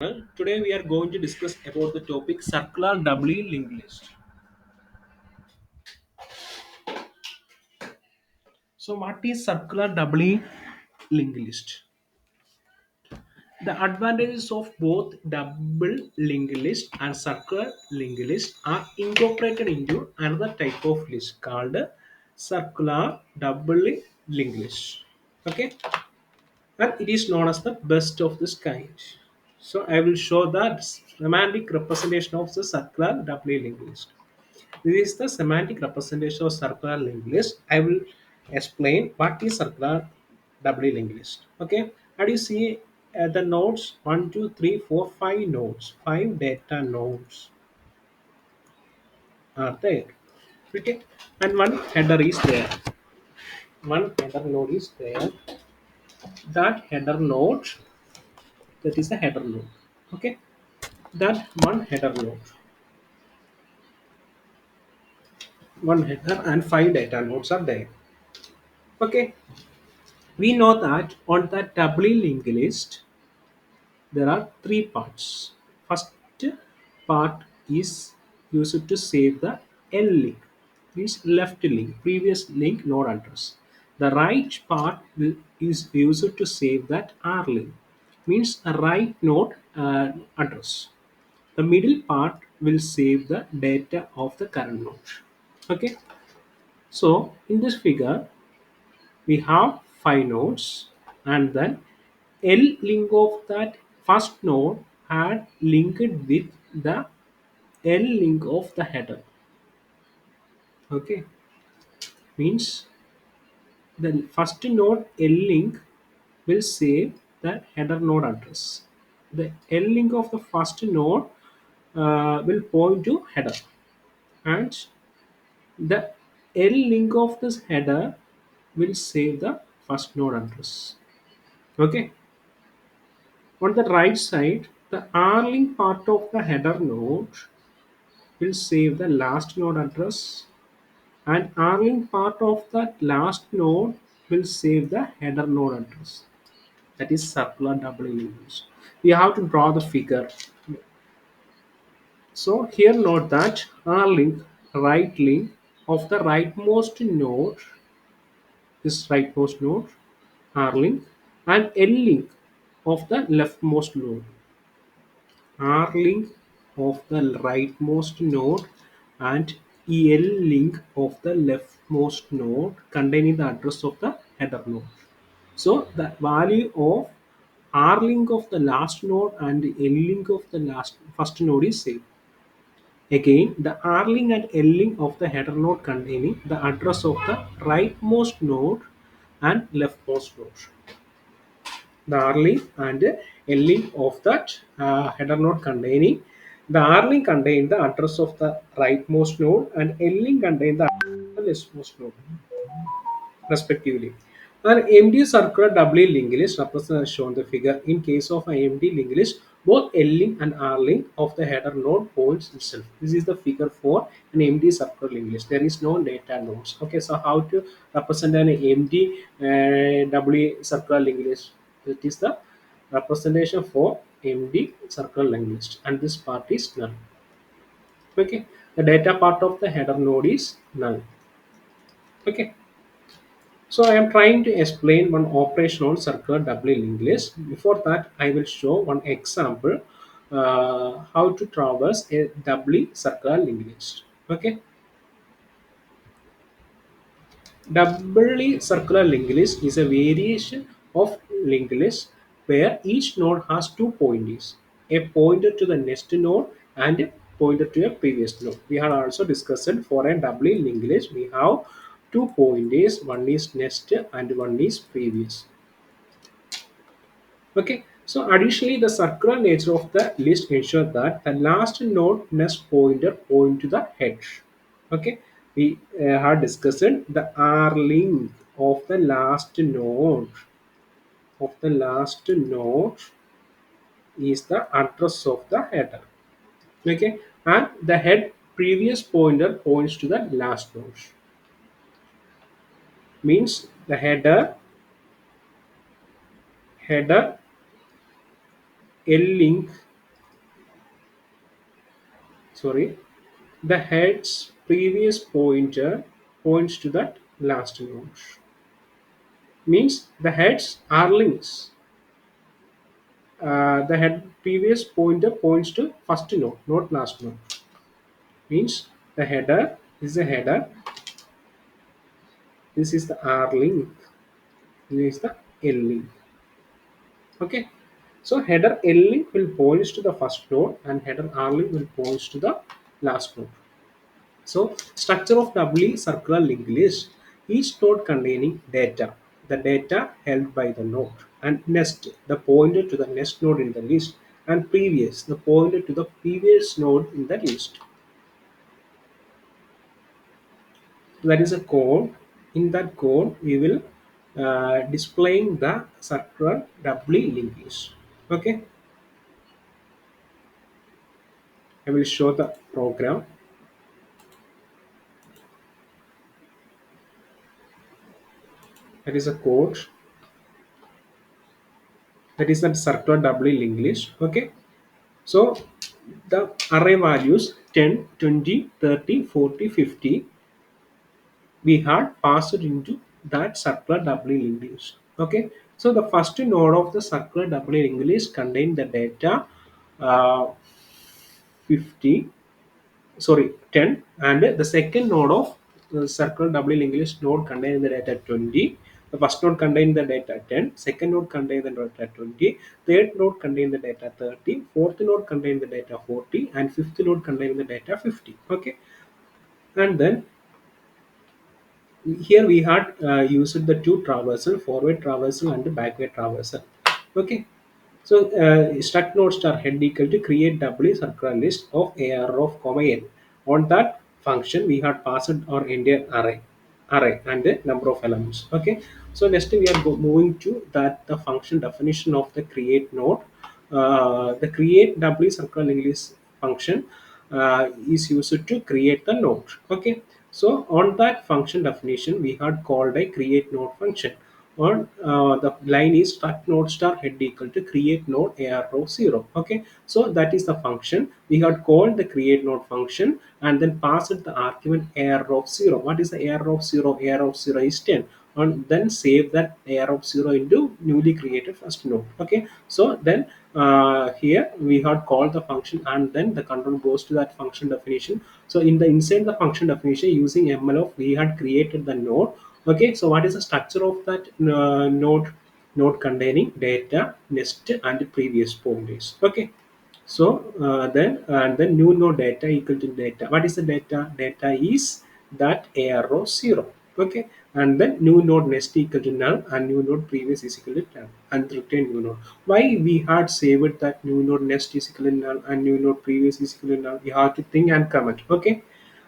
Today we are going to discuss about the topic circular doubly linked list. So what is circular doubly linked list? The advantages of both double linked list and circular linked list are incorporated into another type of list called circular doubly linked list. Okay, and it is known as the best of this kind. So I will show the semantic representation of the circular doubly linked list. This is the semantic representation of circular linked list. I will explain what is circular doubly linked list. Okay, and you see the nodes 1, 2, 3, 4, 5 nodes, 5 data nodes are there. Okay, and one header is there. One header node is there. That header node, that is a header node. Okay, that one header node, one header and 5 data nodes are there. Okay, we know that on the doubly linked list there are three parts. First part is used to save the L link, means left link, previous link node address. The right part is used to save that R link, means a right node address. The middle part will save the data of the current node. Okay, so in this figure we have 5 nodes, and then L link of that first node had linked with the L link of the header. Okay, means the first node L link will save the header node address. The L link of the first node will point to header, and the L link of this header will save the first node address. Okay, on the right side, the R-link part of the header node will save the last node address, and R-link part of that last node will save the header node address. That is circular doubling used. We have to draw the figure. So here note that R-link, right link of the rightmost node, this rightmost node, R-link, and L-link of the leftmost node. R link of the rightmost node and EL link of the leftmost node containing the address of the header node. So the value of R link of the last node and the L link of the last first node is same. Again, the R link and L link of the header node containing the address of the rightmost node and leftmost node. The R link and L link of that header node containing the R link contain the address of the rightmost node and L link contain the address of the leftmost node respectively. An empty circular doubly linked list represented as shown the figure. In case of an empty linked list, both L link and R link of the header node points itself. This is the figure for an empty circular linked list. There is no data nodes. Okay, so how to represent an empty doubly circular linked list? That is the representation for empty circular linked list, and this part is null. Okay, the data part of the header node is null. Okay. So I am trying to explain one operation on circular doubly linked list. Before that, I will show one example how to traverse a doubly circular linked list. Okay, doubly circular linked list is a variation of linked list where each node has two pointers, a pointer to the next node and a pointer to a previous node. We have also discussed for a doubly linked list we have two pointers, one is next and one is previous. Okay, so additionally, the circular nature of the list ensures that the last node next pointer point to the head. Okay, we have discussed the R link of the last node is the address of the header. Okay, and the head previous pointer points to the last node. Means the header L link sorry, the head's previous pointer points to that last node. Means the heads are links. The head previous pointer points to first node, not last node. Means the header is the header. This is the R link. This is the L link. Okay. So header L link will point to the first node and header R link will point to the last node. So structure of doubly circular linked list. Each node containing data. The data held by the node, and next the pointer to the next node in the list, and previous the pointer to the previous node in the list. That is a code. In that code we will displaying the circular doubly linked list. Okay, I will show the program. That is a code. That is the circular doubly linked list. Okay, so the array values 10, 20, 30, 40, 50 we had passed into that circular doubly linked list. Okay, so the first node of the circular doubly linked list contain the data uh, 50, sorry, 10, and the second node of the circle doubly linked list node contain the data 20. The first node contain the data 10, second node contain the data 20, third node contain the data 30, fourth node contain the data 40, and fifth node contain the data 50. Okay, and then here we had used the two traversal, forward traversal and backward traversal. Okay, so struct node star head equal to create doubly circular list of AR of comma n. On that function we had passed our entire array and the number of elements. Okay, so next we are moving to that the function definition of the create node. The create doubly circular linked list function is used to create the node. Okay, so on that function definition we had called a create node function. On the line is struct node star head equal to create node AR row 0. Okay, so that is the function we had called the create node function and then passed the argument AR of 0. What is the AR of 0? AR of 0 is 10, and then save that AR of 0 into newly created first node. Okay, so then here we had called the function and then the control goes to that function definition. So in the inside the function definition using mlof we had created the node. Okay, so what is the structure of that node containing data, nest, and previous pointers. Okay, so then and then new node data equal to data. What is the data? Data is that arrow 0. Okay, and then new node nest equal to null and new node previous is equal to null and return new node. Why we had saved that new node nest is equal to null and new node previous is equal to null? We have to think and comment. Okay,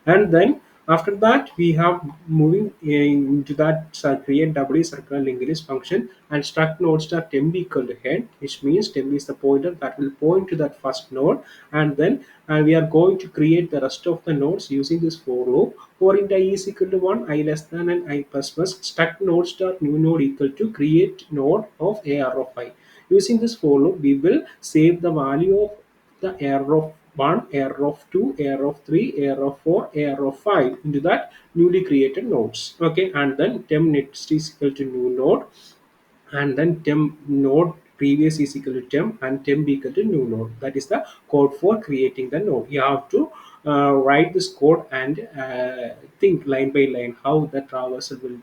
and then after that we have moving into that create doubly circular linked list function and struct node star temp equal to head, which means temp is the pointer that will point to that first node, and then we are going to create the rest of the nodes using this for loop. For int I is equal to 1, I less than, and I plus plus struct node star new node equal to create node of AR of I. Using this for loop we will save the value of the error of 1, error of 2, error of 3, error of 4, error of 5 into that newly created nodes. Okay, and then temp next is equal to new node, and then temp node previous is equal to temp and temp equal to new node. That is the code for creating the node. You have to write this code and think line by line how the traversal will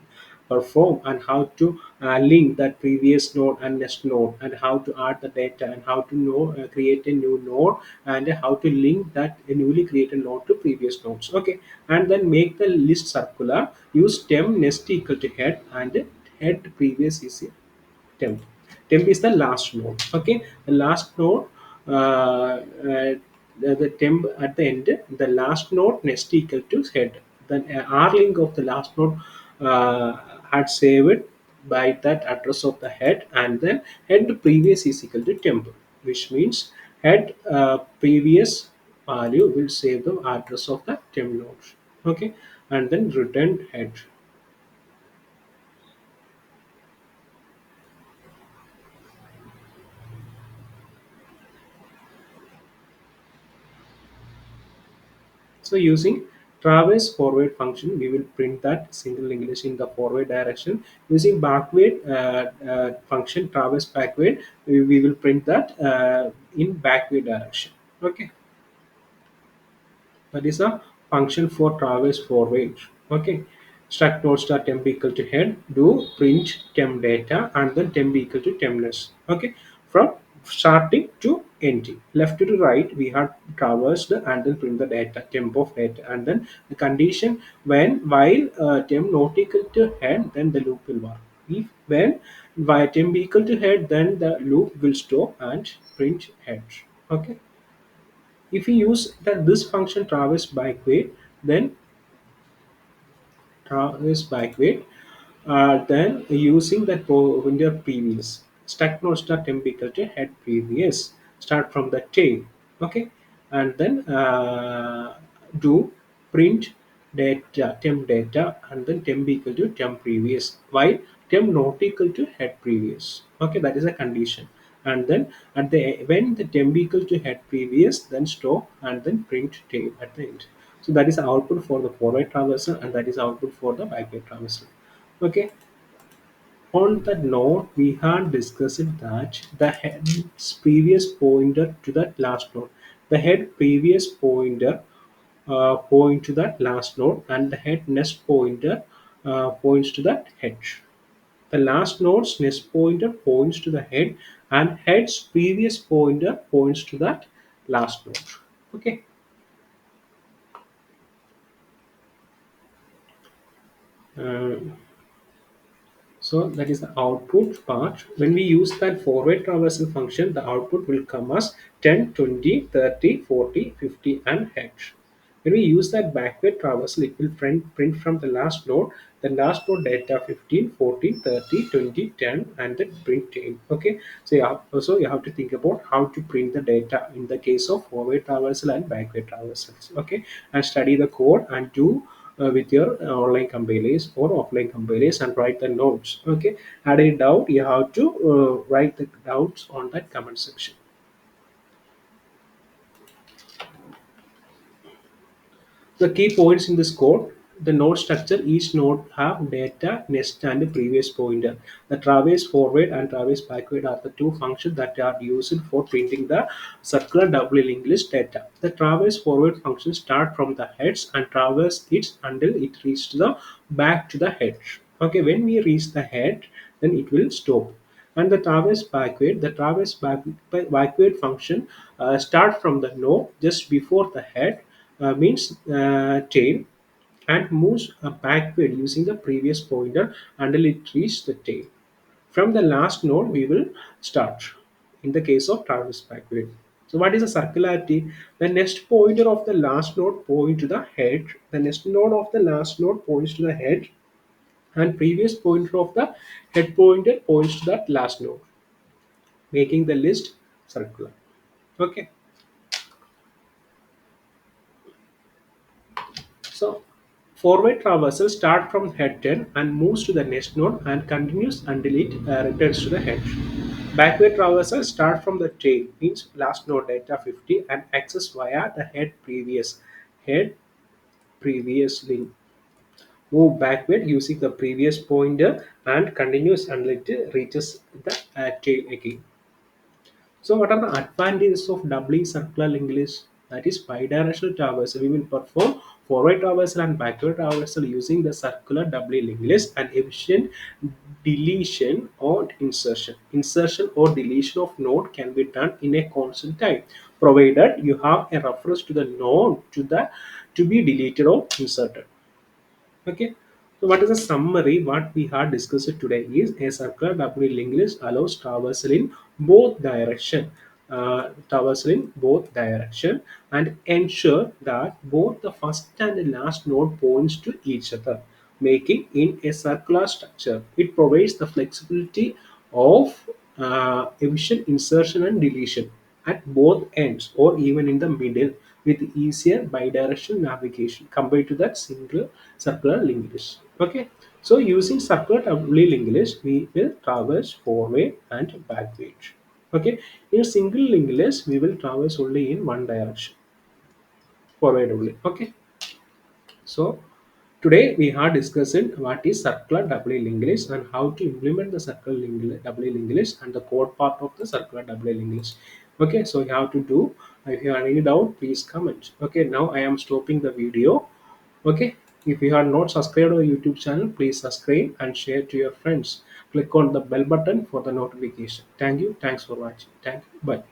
perform and how to link that previous node and next node and how to add the data and how to know create a new node and how to link that newly created node to previous nodes. Okay, and then make the list circular. Use temp nest equal to head and head previous is temp. Temp is the last node. Okay, the last node, the temp at the end, the last node nest equal to head. Then R link of the last node had saved by that address of the head, and then head previous is equal to temp, which means head previous value will save the address of the temp node. Okay, and then return head. So using traverse forward function, we will print that single linked list in the forward direction. Using backward function, traverse backward, we will print that in backward direction. Okay, that is a function for traverse forward. Okay, struct node star temp equal to head, do print temp data, and then temp equal to tempness. Okay, from starting to ending, left to right, we have traversed and then print the data, temp of data, and then the condition when while temp not equal to head, then the loop will work. If when while temp equal to head, then the loop will stop and print head. Okay, if we use this function traverse backward, then traverse backward, then using that pointer previous, stack node start temp equal to head previous, start from the tail. Okay, and then do print data temp data, and then temp equal to temp previous, while temp not equal to head previous. Okay, that is a condition. And then at the when the temp equal to head previous, then stop and then print tail at the end. So that is the output for the forward traversal, and that is output for the backward traversal. Okay, on that note, we had discussed that the head's previous pointer to that last node, the head previous pointer point to that last node, and the head next pointer points to that head. The last node's next pointer points to the head, and head's previous pointer points to that last node. Okay. Uh, So that is the output part. When we use that forward traversal function, the output will come as 10, 20, 30, 40, 50, and hex. When we use that backward traversal, it will print from the last node data 15, 14, 30, 20, 10, and then print 10. Okay, so also you have to think about how to print the data in the case of forward traversal and backward traversals. Okay, and study the code and do with your online compilers or offline compilers and write the notes. Okay, had a doubt, you have to write the doubts on that comment section. The key points in this code: the node structure, each node have data, nest, and previous pointer. The traverse forward and traverse backward are the two functions that are used for printing the circular doubly linked list data. The traverse forward function start from the heads and traverse it until it reaches the back to the head. Okay, when we reach the head, then it will stop. And the backward function start from the node just before the head, means tail, and moves backward using the previous pointer until it reaches the tail. From the last node, we will start in the case of traverse backward. So, what is the circularity? The next pointer of the last node points to the head, the next node of the last node points to the head, and previous pointer of the head pointer points to that last node, making the list circular. Okay. So forward traversal start from head 10 and moves to the next node and continues until it returns to the head. Backward traversal start from the tail, means last node data 50, and access via the head previous link. Move backward using the previous pointer and continues until it reaches the tail again. So, what are the advantages of doubly circular linked list? That is bidirectional traversal. We will perform forward traversal and backward traversal using the circular doubly linked list and efficient deletion or insertion. Insertion or deletion of node can be done in a constant time, provided you have a reference to the node to be deleted or inserted. Okay. So what is the summary? What we have discussed today is a circular doubly linked list allows traversal in both direction, and ensure that both the first and the last node points to each other, making in a circular structure. It provides the flexibility of efficient insertion and deletion at both ends or even in the middle, with easier bidirectional navigation compared to that single circular linked list. Okay, so using circular doubly linked list, we will traverse forward and backward. Okay, in a single linked list, we will traverse only in one direction. provided. Okay. So today we are discussing what is circular doubly linked list and how to implement the circular doubly linked list and the code part of the circular doubly linked list. Okay, so you have to do. If you have any doubt, please comment. Okay, now I am stopping the video. Okay, if you are not subscribed to our YouTube channel, please subscribe and share to your friends. Click on the bell button for the notification. Thank you. Thanks for watching. Thank you. Bye.